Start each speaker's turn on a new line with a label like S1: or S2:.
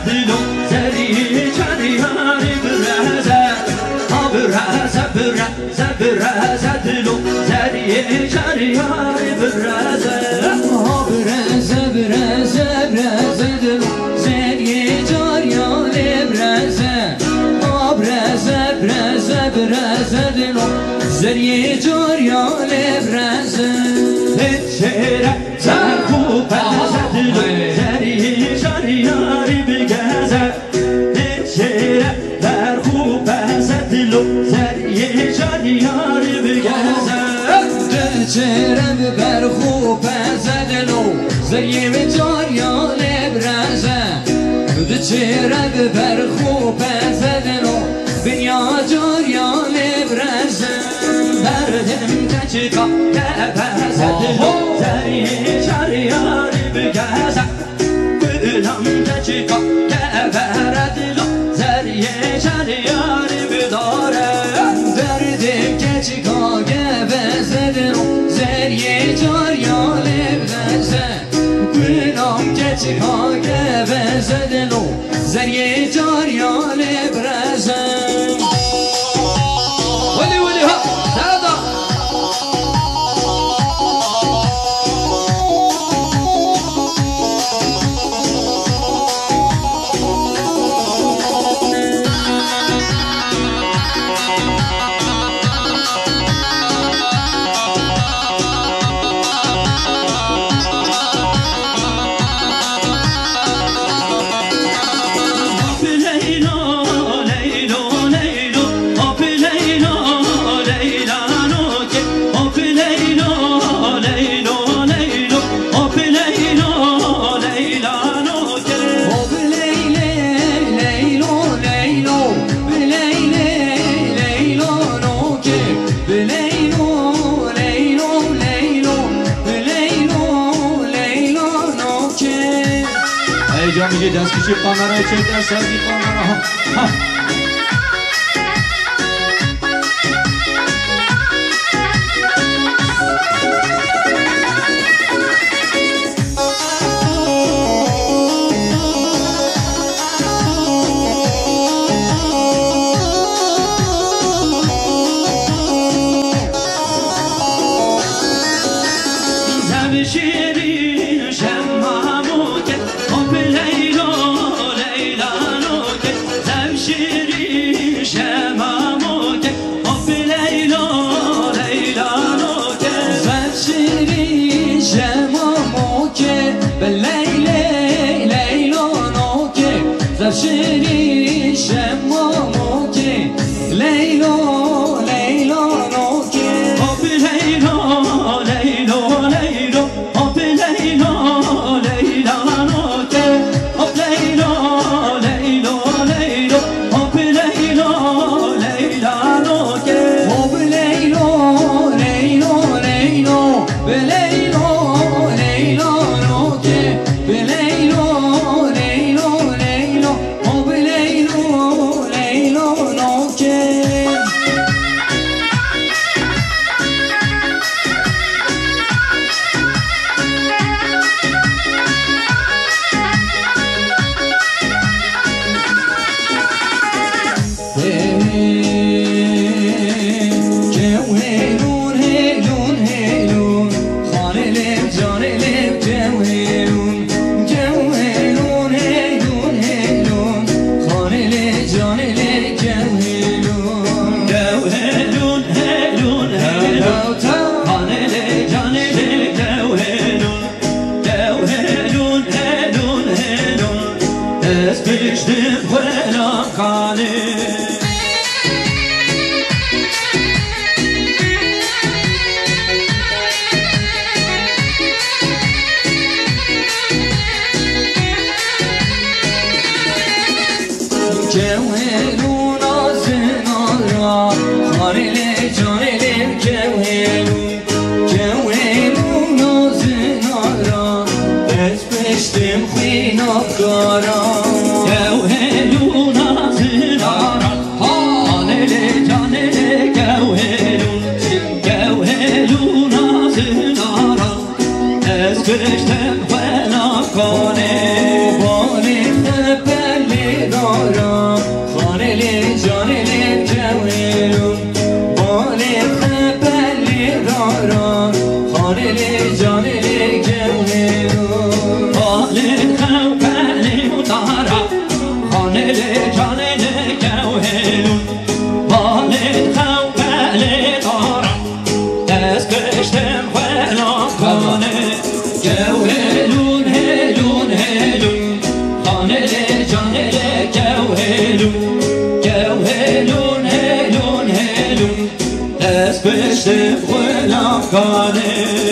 S1: دلو زری چریاری برزه برزه برزه برزه دلو زری چریاری برزه برزه برزه برزه دلو زری چریاری برزه برزه برزه برزه دلو زری چریاری برزه چهره زرخو برزه دلو زری چریاری بگزه چهره زرخو برزه دلو زری چریاری بگزه چهره برخو برزه دلو زری چریاری برزه چهره برخو برزه دلو بنیا چریاری برزه بردم تچکا برزه دلو زری چریاری بگزه بلم تچکا برزه دلو زری چریاری بداره بردم تچکا برزه دلو زری چریاری بگزه بلم تچکا برزه دلو زری چریاری برزه ولي ولي ها هذا میگه دست کشی قمره چه دست سازی قمره شيري شماموكي ليلو ليلو نوكي هوب ليلو ليلو ليلو هوب ليلو ليلو نوكي هوب ليلو ليلو ليلو هوب ليلو ليلو نوكي هوب ليلو ليلو ليلو بليلو ليلو نوكي بليلو Kıştım falan kone, bari tepe داران خانه لی جان لی گوهلون بالین خوبلی دارا خانه لی جان لی گوهلون بالین خوبلی دارا دست کشتم خلام کنه گوهلون هلون هلون خانه لی جان لی گوهلون گوهلون هلون هلون دست کشتم خلام کنه